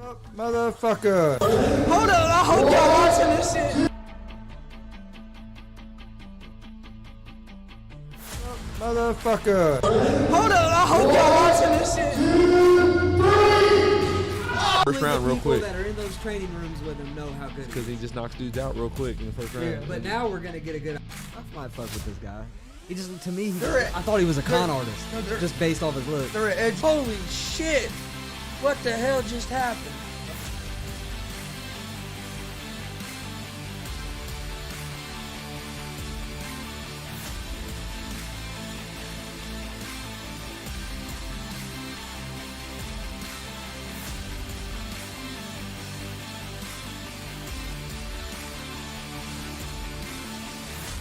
Motherfucker. Hold on, I hope y'all watching this shit. Motherfucker. Hold on, I hope y'all watching this shit. First round, real quick. That are in those training rooms with him know how good. Because he just knocks dudes out real quick in the first round. Yeah, but now we're gonna get a good. I might fuck with this guy. He just, to me, I thought he was a con artist, just based off his look. They're at edge. Holy shit. What the hell just happened?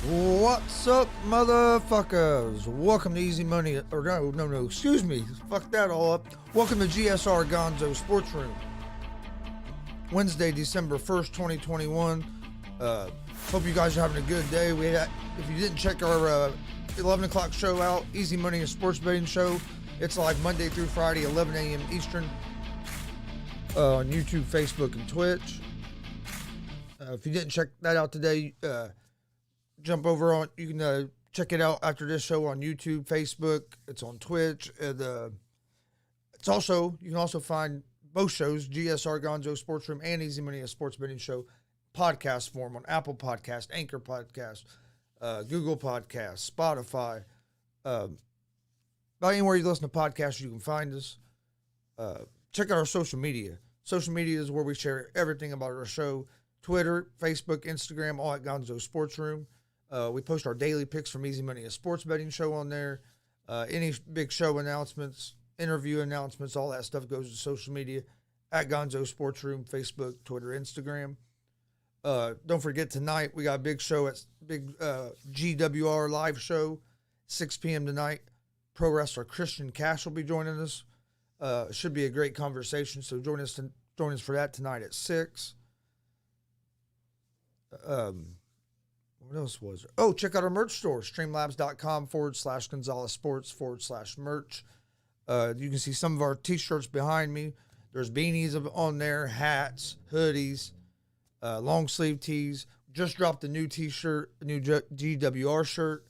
What's up, motherfuckers? Welcome to Easy Money, or no, excuse me. Fuck that all up. Welcome to GSR Gonzo'S Sports Room. Wednesday, December 1st, 2021. Hope you guys are having a good day. If you didn't check our 11 o'clock show out, Easy Money and Sports Betting Show, it's like Monday through Friday, 11 a.m. Eastern, on YouTube, Facebook, and Twitch. If you didn't check that out today, jump over on, you can check it out after this show on YouTube, Facebook. It's on Twitch. And, you can also find both shows, GSR Gonzo Sports Room and Easy Money, a Sports Betting Show, podcast form on Apple Podcast, Anchor Podcast, Google Podcast, Spotify. About anywhere you listen to podcasts, you can find us. Check out our social media. Social media is where we share everything about our show. Twitter, Facebook, Instagram, all at Gonzo Sports Room. We post our daily picks from Easy Money, a sports betting show on there. Any big show announcements, interview announcements, all that stuff goes to social media at Gonzo Sports Room, Facebook, Twitter, Instagram. Don't forget tonight, we got a big show at GWR live show, 6 p.m. tonight. Pro wrestler Christian Cash will be joining us. Should be a great conversation, so join us for that tonight at 6. What else was there? Oh, check out our merch store, streamlabs.com/Gonzalez Sports /merch. You can see some of our t-shirts behind me. There's beanies on there, hats, hoodies, long sleeve tees. Just dropped a new t-shirt, a new GWR shirt.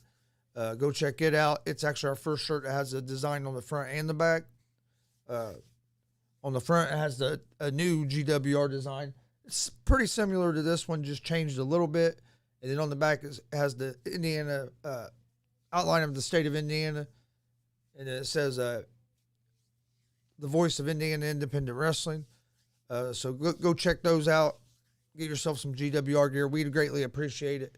Go check it out. It's actually our first shirt that has a design on the front and the back. On the front, it has a new GWR design. It's pretty similar to this one, just changed a little bit. And then on the back has the Indiana outline of the state of Indiana. And it says the voice of Indiana Independent Wrestling. So go check those out. Get yourself some GWR gear. We'd greatly appreciate it.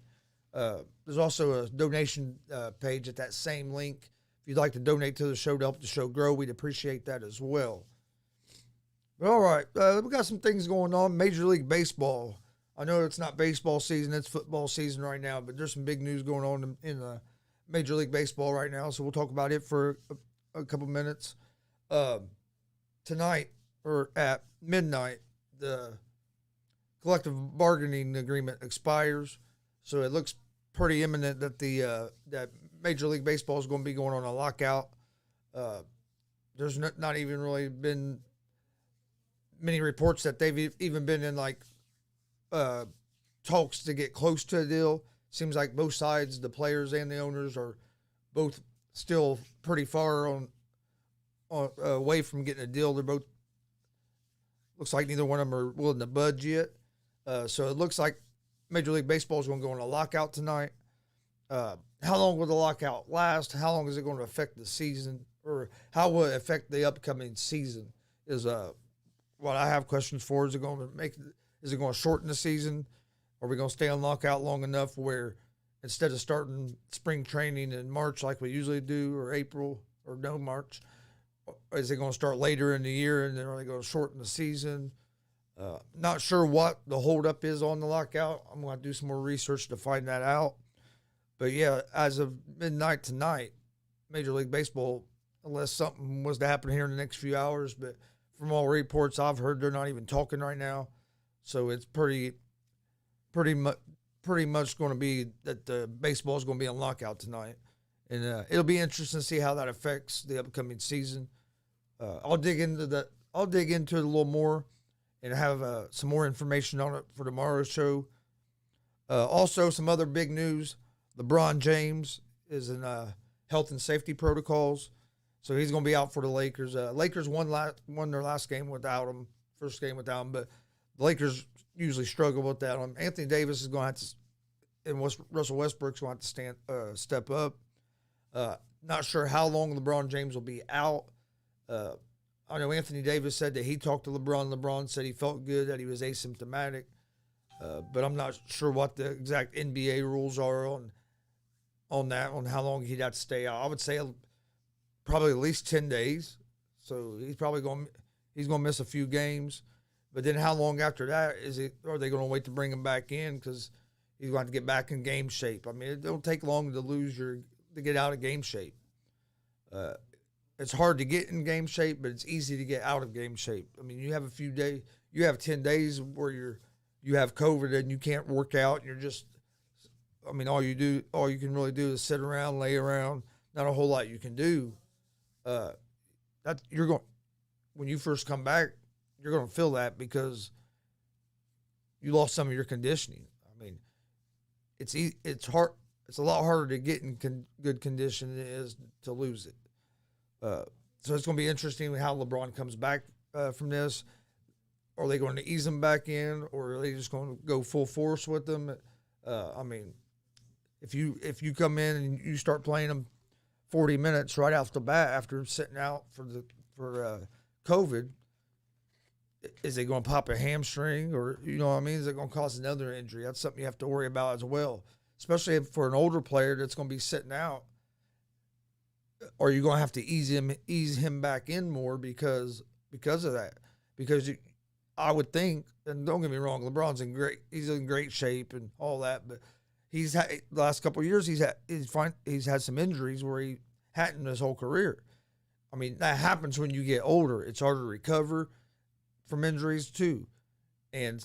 There's also a donation page at that same link. If you'd like to donate to the show to help the show grow, we'd appreciate that as well. But all right, we got some things going on. Major League Baseball. I know it's not baseball season, it's football season right now, but there's some big news going on in Major League Baseball right now, so we'll talk about it for a couple minutes. Tonight, or at midnight, the collective bargaining agreement expires, so it looks pretty imminent that that Major League Baseball is going to be going on a lockout. There's not even really been many reports that they've even been in talks to get close to a deal. Seems like both sides, the players and the owners, are both still pretty far away from getting a deal. They're both, looks like neither one of them are willing to budge yet. So it looks like Major League Baseball is going to go on a lockout tonight. How long will the lockout last? How long is it going to affect the season, or how will it affect the upcoming season? Is what I have questions for. Is it going to shorten the season? Are we going to stay on lockout long enough where instead of starting spring training in March like we usually do, or April, or no March, is it going to start later in the year and then are they going to shorten the season? Not sure what the holdup is on the lockout. I'm going to do some more research to find that out. But yeah, as of midnight tonight, Major League Baseball, unless something was to happen here in the next few hours, but from all reports I've heard, they're not even talking right now. So it's pretty much going to be that the baseball is going to be on lockout tonight, and it'll be interesting to see how that affects the upcoming season. I'll dig into it a little more and have some more information on it for tomorrow's show. Also, some other big news. LeBron James is in health and safety protocols, so he's going to be out for the Lakers. Lakers won their last game without him, first game without him, but the Lakers usually struggle without him. Anthony Davis is going to have to, and Russell Westbrook's going to have to step up. Not sure how long LeBron James will be out. I know Anthony Davis said that he talked to LeBron. LeBron said he felt good, that he was asymptomatic. But I'm not sure what the exact NBA rules are on how long he'd have to stay out. I would say probably at least 10 days. So he's probably going to miss a few games. But then how long after that are they going to wait to bring him back in, because he's going to have to get back in game shape? I mean, it don't take long to get out of game shape. It's hard to get in game shape, but it's easy to get out of game shape. I mean, you have 10 days where you have COVID and you can't work out, and you're just, I mean, all you can really do is sit around, lay around. Not a whole lot you can do. When you first come back, you're going to feel that because you lost some of your conditioning. I mean, it's hard. It's a lot harder to get in good condition than it is to lose it. So it's going to be interesting how LeBron comes back from this. Are they going to ease him back in, or are they just going to go full force with them? I mean, if you come in and you start playing them 40 minutes right off the bat after sitting out for COVID, is it going to pop a hamstring, or you know what I mean? Is it going to cause another injury? That's something you have to worry about as well, especially for an older player that's going to be sitting out. Are you going to have to ease him back in more because of that? Because I would think, and don't get me wrong, LeBron's he's in great shape and all that, but he's had the last couple of years he's had some injuries where he hadn't his whole career. I mean, that happens when you get older. It's harder to recover from injuries too, and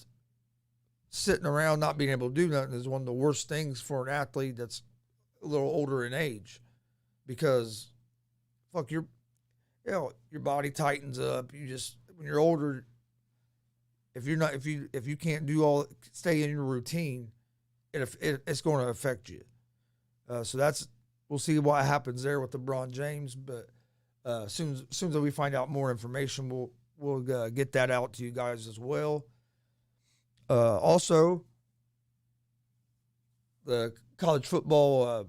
sitting around not being able to do nothing is one of the worst things for an athlete that's a little older in age, because fuck, your body tightens up. When you're older, if you can't stay in your routine, it's going to affect you. So we'll see what happens there with LeBron James. But soon as we find out more information, we'll get that out to you guys as well. Also, the college football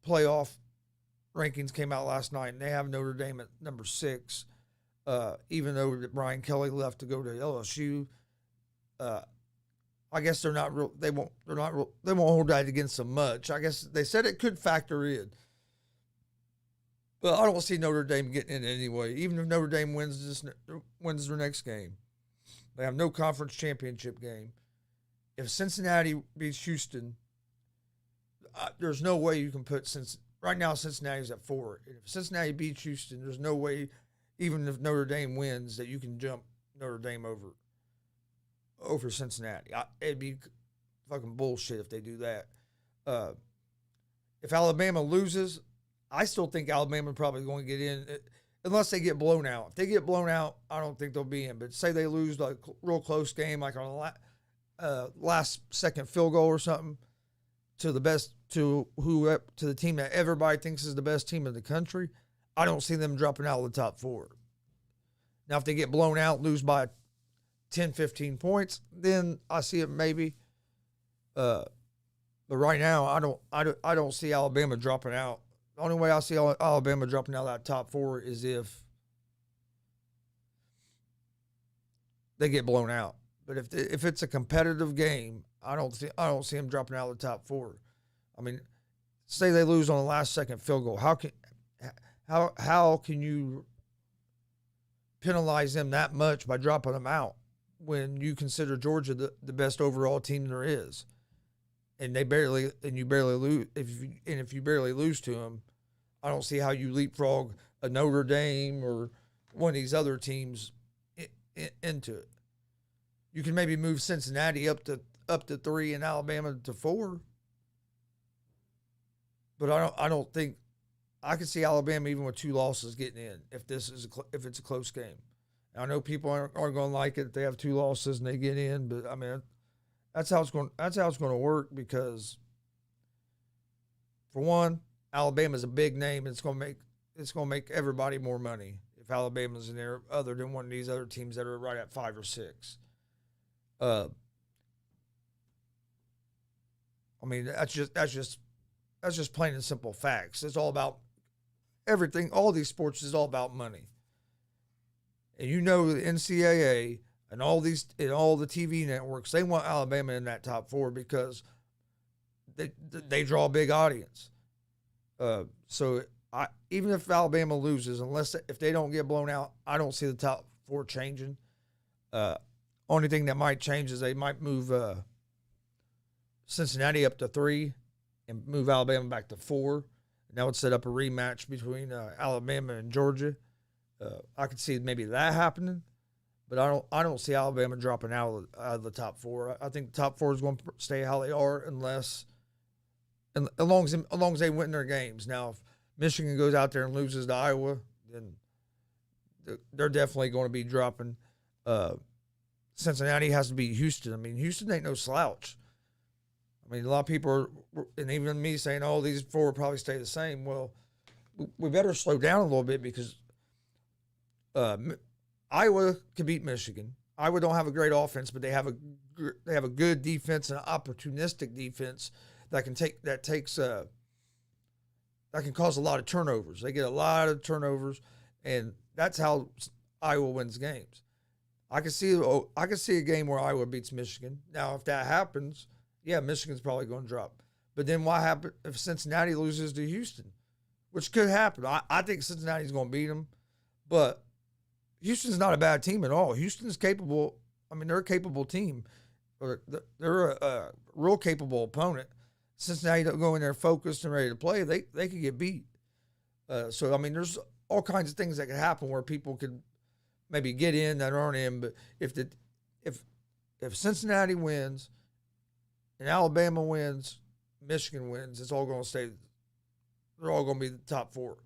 playoff rankings came out last night, and they have Notre Dame at number 6. Even though Brian Kelly left to go to LSU, I guess they won't hold that against them much. I guess they said it could factor in, but I don't see Notre Dame getting in anyway. Even if Notre Dame wins their next game, they have no conference championship game. If Cincinnati beats Houston, there's no way you can put right now Cincinnati's at 4. If Cincinnati beats Houston, there's no way, even if Notre Dame wins, that you can jump Notre Dame over Cincinnati. It'd be fucking bullshit if they do that. If Alabama loses, I still think Alabama probably going to get in, unless they get blown out. If they get blown out, I don't think they'll be in. But say they lose a real close game, like on a last second field goal or something, to the team that everybody thinks is the best team in the country, I don't see them dropping out of the top 4. Now, if they get blown out, lose by 10, 15 points, then I see it maybe. But right now, I don't see Alabama dropping out. The only way I see Alabama dropping out of that top 4 is if they get blown out. But if it's a competitive game, I don't see them dropping out of the top 4. I mean, say they lose on the last second field goal. How can you penalize them that much by dropping them out when you consider Georgia the best overall team there is, and you barely lose? If you barely lose to them, I don't see how you leapfrog a Notre Dame or one of these other teams into it. You can maybe move Cincinnati up to 3 and Alabama to 4, but I don't think. I could see Alabama even with 2 losses getting in if it's a close game, I know people aren't going to like it if they have 2 losses and they get in, but I mean, that's how it's going. That's how it's going to work because, for one, Alabama's a big name. And it's going to make everybody more money if Alabama's in there, other than one of these other teams that are right at 5 or 6. I mean, that's just plain and simple facts. It's all about everything. All these sports is all about money. And you know the NCAA and all the TV networks, they want Alabama in that top 4 because they draw a big audience. So even if Alabama loses, if they don't get blown out, I don't see the top 4 changing. Only thing that might change is they might move Cincinnati up to 3 and move Alabama back to 4. And that would set up a rematch between Alabama and Georgia. I could see maybe that happening, but I don't see Alabama dropping out of the top 4. I think the top 4 is going to stay how they are as long as they win their games. Now, if Michigan goes out there and loses to Iowa, then they're definitely going to be dropping. Cincinnati has to beat Houston. I mean, Houston ain't no slouch. I mean, a lot of people are, and even me saying, "Oh, these 4 will probably stay the same." Well, we better slow down a little bit because Iowa can beat Michigan. Iowa don't have a great offense, but they have a good defense and an opportunistic defense that can cause a lot of turnovers. They get a lot of turnovers, and that's how Iowa wins games. I can see a game where Iowa beats Michigan. Now, if that happens, yeah, Michigan's probably going to drop. But then what happens if Cincinnati loses to Houston, which could happen? I think Cincinnati's going to beat them, but Houston's not a bad team at all. Houston's capable. I mean, they're a capable team. They're a real capable opponent. Cincinnati don't go in there focused and ready to play. They could get beat. So I mean, there's all kinds of things that could happen where people could maybe get in that aren't in. But if Cincinnati wins and Alabama wins, Michigan wins, it's all going to stay. They're all going to be the top 4.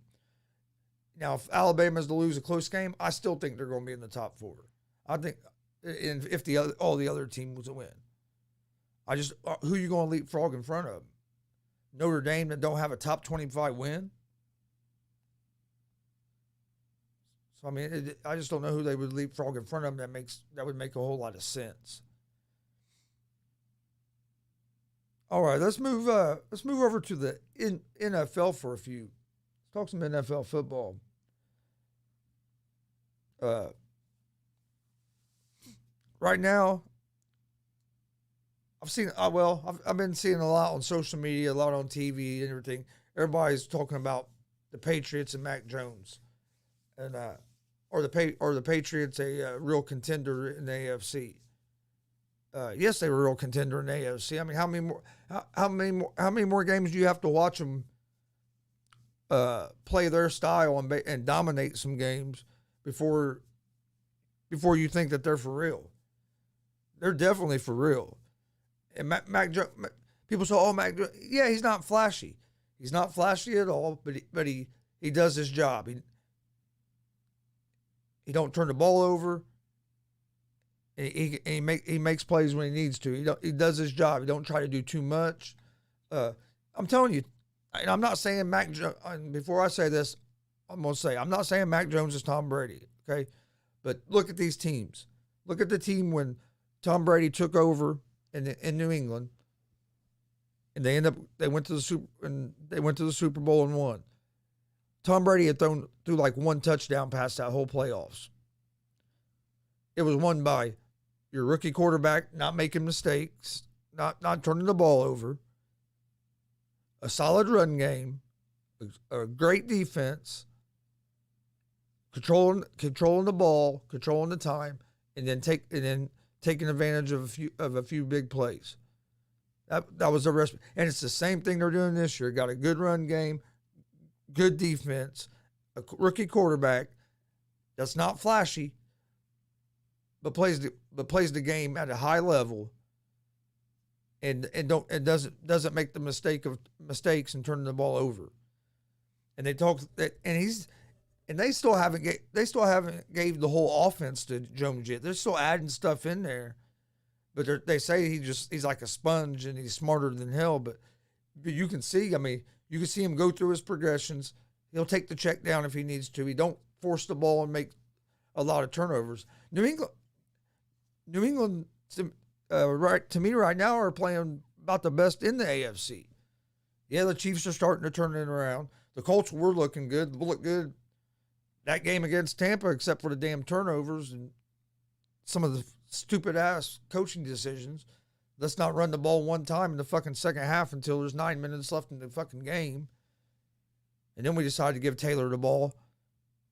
Now, if Alabama's to lose a close game, I still think they're going to be in the top 4. I think, if all the other teams win, who are you going to leapfrog in front of? Notre Dame that don't have a top 25 win. So I mean, I just don't know who they would leapfrog in front of them that would make a whole lot of sense. All right, let's move over to the NFL for a few. Let's talk some NFL football. Right now, I've been seeing a lot on social media, a lot on TV and everything. Everybody's talking about the Patriots and Mac Jones, and or the Patriots a real contender in the AFC. Yes, they were a real contender in the AFC. I mean, how many more games do you have to watch them play their style and dominate some games before you think that they're for real? They're definitely for real. And Mac Jones, people say, "Oh, Mac Jones, yeah, he's not flashy. He's not flashy at all, but he does his job. He don't turn the ball over. He makes plays when he needs to. He does his job. He don't try to do too much. I'm telling you, and I'm not saying Mac Jones. Before I say this, I'm gonna say I'm not saying Mac Jones is Tom Brady. Okay, but look at these teams. Look at the team when Tom Brady took over in New England, and they went to the Super Bowl and won. Tom Brady had threw like one touchdown pass that whole playoffs. It was won by your rookie quarterback not making mistakes, not turning the ball over, a solid run game, a great defense, controlling the ball, controlling the time, and then taking advantage of a few big plays. That was the rest, and it's the same thing they're doing this year. Got a good run game, good defense, a rookie quarterback that's not flashy, but plays the game at a high level, and doesn't make the mistakes and turning the ball over. And they talk that, and and they still haven't gave the whole offense to Jones yet. They're still adding stuff in there, but they say he's like a sponge and he's smarter than hell. But you can see, I mean, you can see him go through his progressions. He'll take the check down if he needs to. He don't force the ball and make a lot of turnovers. New England, right to me right now are playing about the best in the AFC. Yeah, the Chiefs are starting to turn it around. The Colts were looking good, look good. That game against Tampa, except for the damn turnovers and some of the stupid-ass coaching decisions. Let's not run the ball one time in the fucking second half until there's 9 minutes left in the fucking game. And then we decided to give Taylor the ball.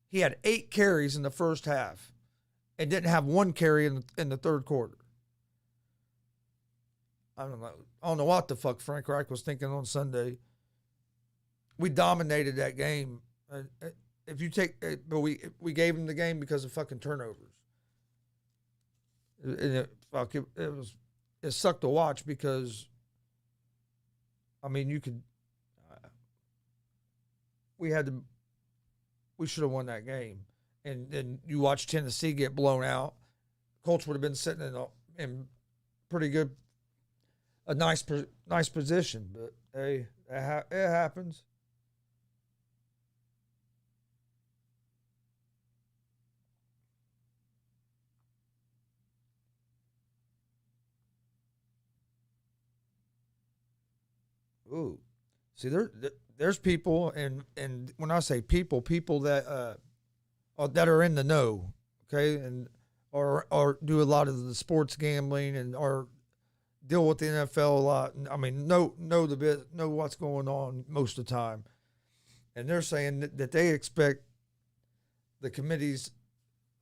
He had 8 carries in the first half and didn't have 1 carry in the third quarter. I don't know what the fuck Frank Reich was thinking on Sunday. We dominated that game. If you take, but we gave him the game because of fucking turnovers. And it sucked to watch because, I mean, we should have won that game. And then you watch Tennessee get blown out. Colts would have been sitting in pretty good, a nice position. But hey, it happens. Ooh, see, there's people, and when I say people that that are in the know, okay, and or do a lot of the sports gambling and or deal with the NFL a lot. And I mean, know what's going on most of the time, and they're saying that they expect the committee's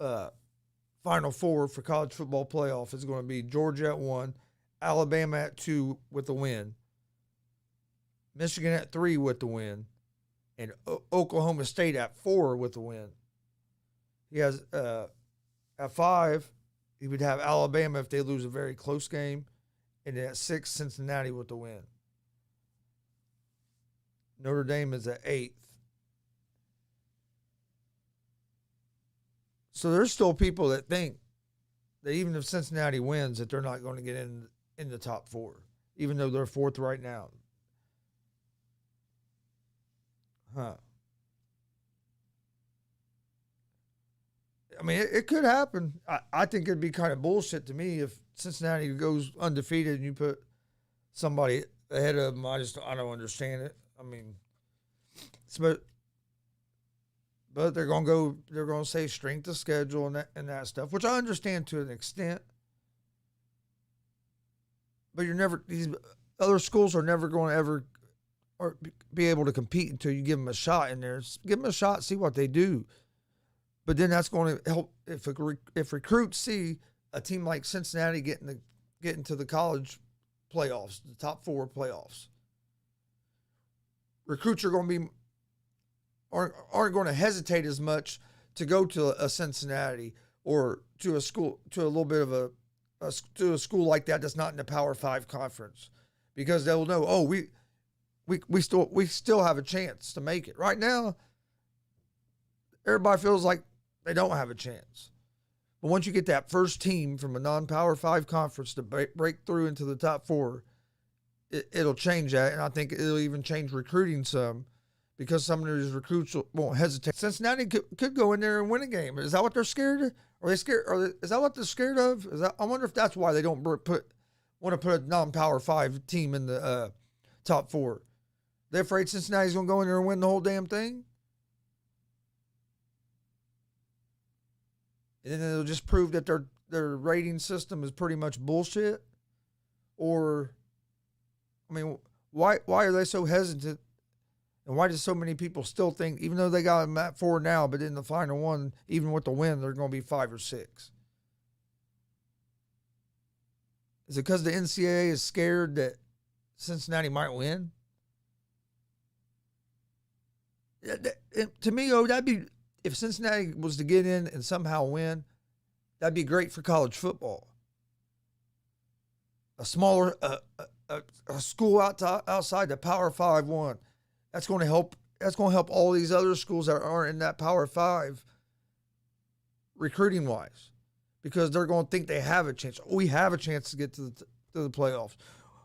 Final Four for college football playoff is going to be Georgia at 1, Alabama at 2 with the win. Michigan at 3 with the win, and Oklahoma State at 4 with the win. He has at 5, he would have Alabama if they lose a very close game, and at 6, Cincinnati with the win. Notre Dame is at 8th. So there's still people that think that even if Cincinnati wins, that they're not going to get in the top 4, even though they're 4th right now. Huh. I mean, it could happen. I think it'd be kind of bullshit to me if Cincinnati goes undefeated and you put somebody ahead of them. I don't understand it. I mean, but they're gonna say strength of schedule and that stuff, which I understand to an extent. But these other schools are never going to ever or be able to compete until you give them a shot in there. Give them a shot, see what they do. But then that's going to help if recruits see a team like Cincinnati getting to the college playoffs, the top 4 playoffs. Recruits are going to aren't going to hesitate as much to go to a Cincinnati or to a school, to a little bit of to a school like that's not in the Power 5 conference, because they'll know, oh, we still have a chance to make it. Right now, everybody feels like they don't have a chance. But once you get that first team from a non-Power 5 conference to break through into the top 4, it'll change that, and I think it'll even change recruiting some, because some of these recruits won't hesitate. Cincinnati could go in there and win a game. Is that what they're scared of? Are they scared? Is that what they're scared of? I wonder if that's why they don't want to put a non-Power 5 team in the top 4. They're afraid Cincinnati's going to go in there and win the whole damn thing? And then it'll just prove that their rating system is pretty much bullshit? Or, I mean, why are they so hesitant? And why do so many people still think, even though they got them at 4 now, but in the final one, even with the win, they're going to be 5 or 6? Is it because the NCAA is scared that Cincinnati might win? To me, that'd be, if Cincinnati was to get in and somehow win, that'd be great for college football. A smaller, a school outside the Power 5 one. That's going to help that's going to help all these other schools that aren't in that Power 5 recruiting wise, because they're going to think they have a chance. We have a chance to get to the playoffs.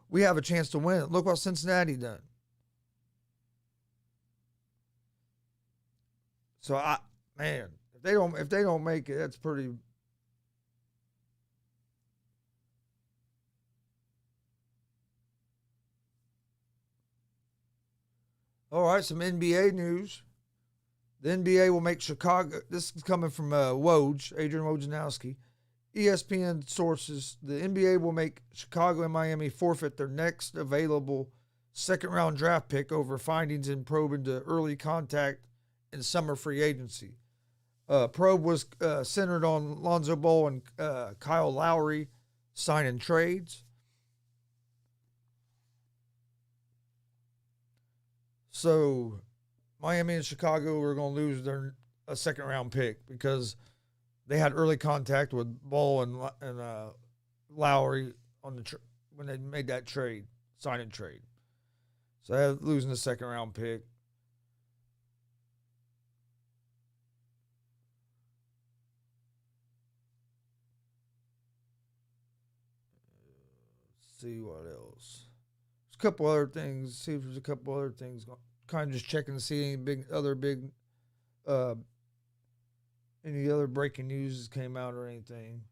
We have a chance to win. Look what Cincinnati done. So if they don't make it, that's pretty. All right, some NBA news. The NBA will make Chicago. This is coming from Adrian Wojnarowski. ESPN sources: the NBA will make Chicago and Miami forfeit their next available second-round draft pick over findings in probe into early contact in summer free agency. Probe was centered on Lonzo Ball and Kyle Lowry signing trades. So Miami and Chicago are going to lose a second-round pick because they had early contact with Ball and Lowry on when they made that trade, signing trade. So they're losing the second-round pick. Let's see what else. There's a couple other things. See if there's a couple other things. Kind of just checking to see any any other breaking news that came out or anything.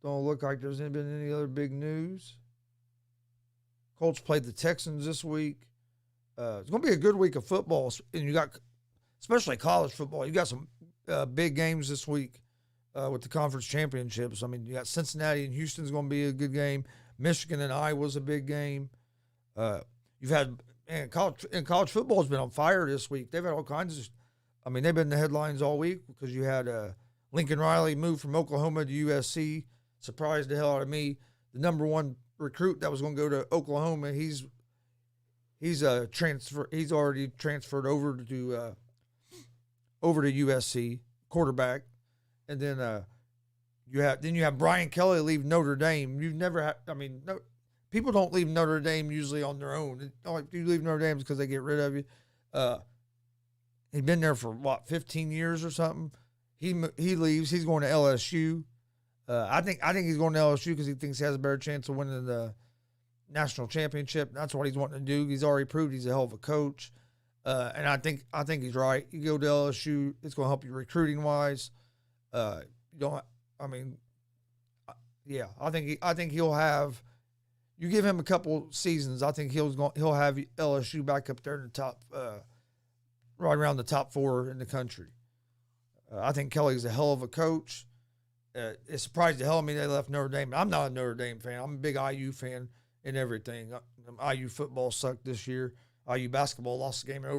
Don't look like there's been any other big news. Colts played the Texans this week. It's going to be a good week of football, and you got, especially college football, you got some big games this week with the conference championships. I mean, you got Cincinnati and Houston's going to be a good game. Michigan and Iowa's a big game. You've had, college football has been on fire this week. They've had all kinds of, they've been in the headlines all week because you had Lincoln Riley move from Oklahoma to USC. Surprised the hell out of me. The number one recruit that was going to go to Oklahoma, he's already transferred over to USC, quarterback. And then you have Brian Kelly leave Notre Dame. You've never had, people don't leave Notre Dame usually on their own. You leave Notre Dame because they get rid of you. He's been there for 15 years or something. He leaves. He's going to LSU. I think he's going to LSU because he thinks he has a better chance of winning the national championship. That's what he's wanting to do. He's already proved he's a hell of a coach, and I think he's right. You go to LSU, it's going to help you recruiting wise. I think he'll have. You give him a couple seasons, I think he'll have LSU back up there in the top, right around the top 4 in the country. I think Kelly's a hell of a coach. It surprised the hell out of me they left Notre Dame. I'm not a Notre Dame fan. I'm a big IU fan and everything. IU football sucked this year. IU basketball lost the game in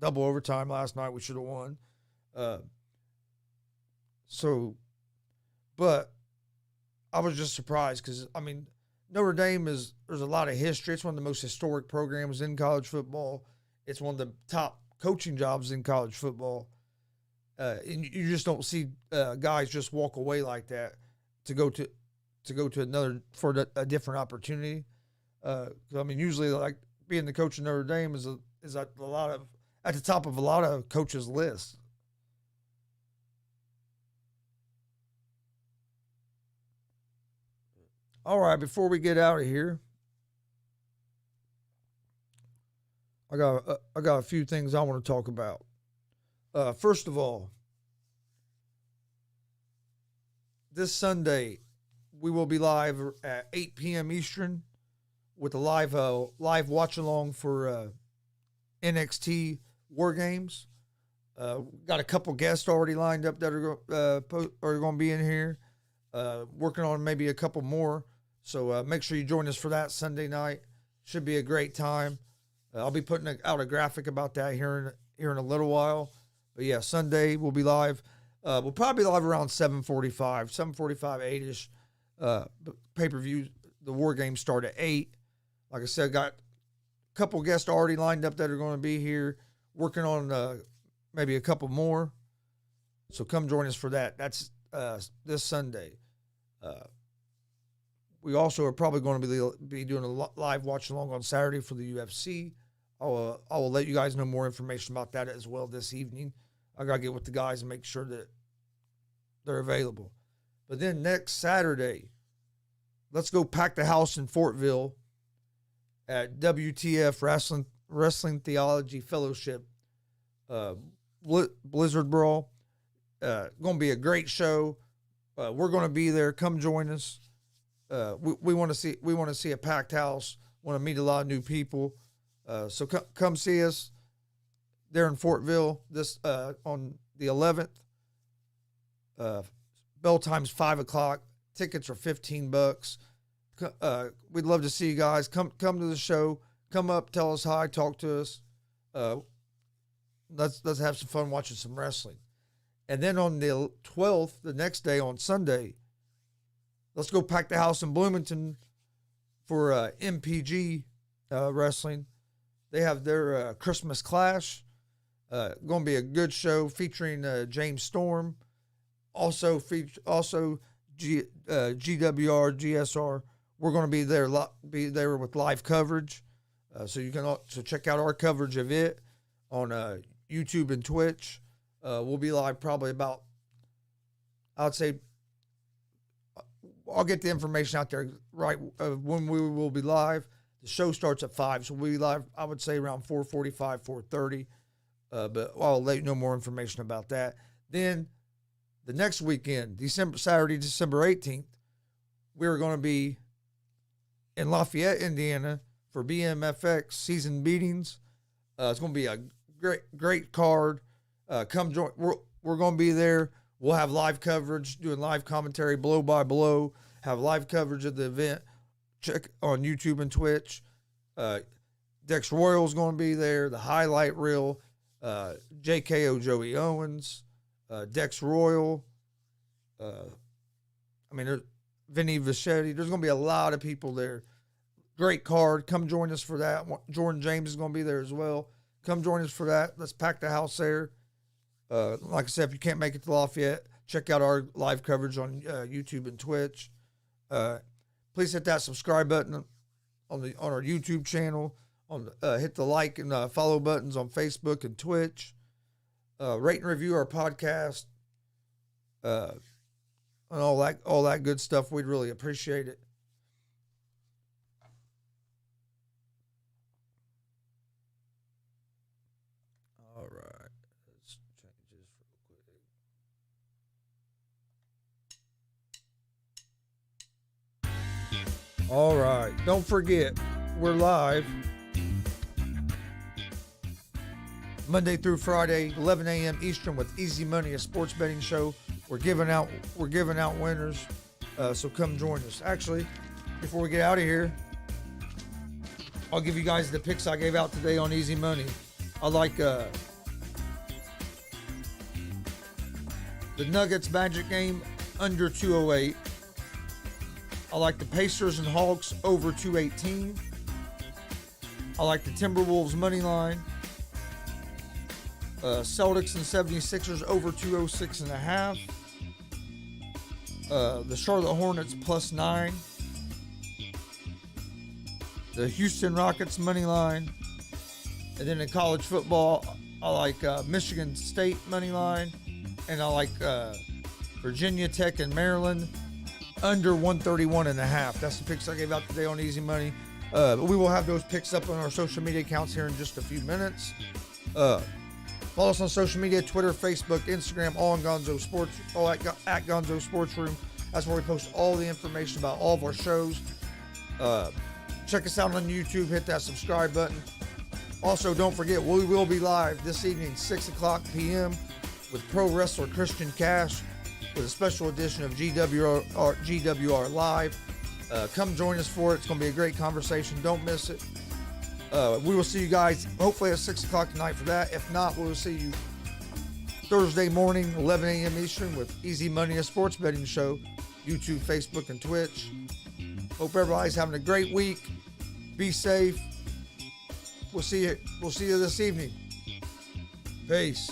double overtime last night. We should have won. But I was just surprised because, Notre Dame there's a lot of history. It's one of the most historic programs in college football. It's one of the top coaching jobs in college football. And you just don't see guys just walk away like that to go to another for a different opportunity. Usually like being the coach of Notre Dame is at the top of a lot of coaches' lists. All right, before we get out of here, I got a few things I want to talk about. First of all, this Sunday we will be live at 8 p.m. Eastern with a live watch along for NXT War Games. Got a couple guests already lined up that are going to be in here. Working on maybe a couple more. So make sure you join us for that Sunday night. Should be a great time. I'll be putting out a graphic about that here in a little while. But yeah, Sunday we'll be live. We'll probably be live around 7:45, 8-ish. Pay-per-view, the War Games start at 8. Like I said, got a couple guests already lined up that are going to be here. Working on maybe a couple more. So come join us for that. That's this Sunday. We also are probably going to be doing a live watch along on Saturday for the UFC. I will let you guys know more information about that as well this evening. I got to get with the guys and make sure that they're available. But then next Saturday, let's go pack the house in Fortville at WTF Wrestling Theology Fellowship Blizzard Brawl. Going to be a great show. We're going to be there. Come join us. We want to see a packed house. Want to meet a lot of new people. So come see us there in Fortville this on the 11th. Bell time's 5:00. Tickets are $15. We'd love to see you guys. Come to the show. Come up, tell us hi, talk to us. Let's have some fun watching some wrestling. And then on the 12th, the next day on Sunday, let's go pack the house in Bloomington for MPG wrestling. They have their Christmas Clash. Going to be a good show featuring James Storm. Also GWR, GSR. We're going to be there with live coverage. So you can also check out our coverage of it on YouTube and Twitch. We'll be live probably about, I'd say, I'll get the information out there right when we will be live. The show starts at 5, so we'll be live, I would say, around 4:45, 4:30. But I'll let you know more information about that. Then the next weekend, Saturday, December 18th, we're going to be in Lafayette, Indiana for BMFX season meetings. It's going to be a great card. Come join. We're going to be there. We'll have live coverage, doing live commentary, blow by blow. Have live coverage of the event. Check on YouTube and Twitch. Dex Royal's going to be there. The highlight reel. JKO Joey Owens. Dex Royal. There's Vinny Vichetti. There's going to be a lot of people there. Great card. Come join us for that. Jordan James is going to be there as well. Come join us for that. Let's pack the house there. Like I said, if you can't make it to Lafayette, check out our live coverage on YouTube and Twitch. Please hit that subscribe button on our YouTube channel. Hit the like and follow buttons on Facebook and Twitch. Rate and review our podcast. And all that good stuff. We'd really appreciate it. All right. Let's change this real quick. All right. Don't forget, we're live Monday through Friday, 11 a.m. Eastern with Easy Money, a sports betting show. We're giving out winners, so come join us. Actually, before we get out of here, I'll give you guys the picks I gave out today on Easy Money. I like the Nuggets Magic game under 208. I like the Pacers and Hawks over 218. I like the Timberwolves money line. Celtics and 76ers over 206.5. The Charlotte Hornets +9. The Houston Rockets money line. And then in college football, I like Michigan State money line. And I like Virginia Tech and Maryland under 131.5. That's the picks I gave out today on Easy Money. But we will have those picks up on our social media accounts here in just a few minutes. Follow us on social media, Twitter, Facebook, Instagram, all on Gonzo Sports, all at Gonzo Sports Room. That's where we post all the information about all of our shows. Check us out on YouTube, hit that subscribe button. Also, don't forget, we will be live this evening, 6:00 p.m. with pro wrestler Christian Cash with a special edition of GWR Live. Come join us for it. It's going to be a great conversation. Don't miss it. We will see you guys hopefully at 6 o'clock tonight for that. If not, we will see you Thursday morning, 11 a.m. Eastern with Easy Money, a sports betting show, YouTube, Facebook, and Twitch. Hope everybody's having a great week. Be safe. We'll see you this evening. Peace.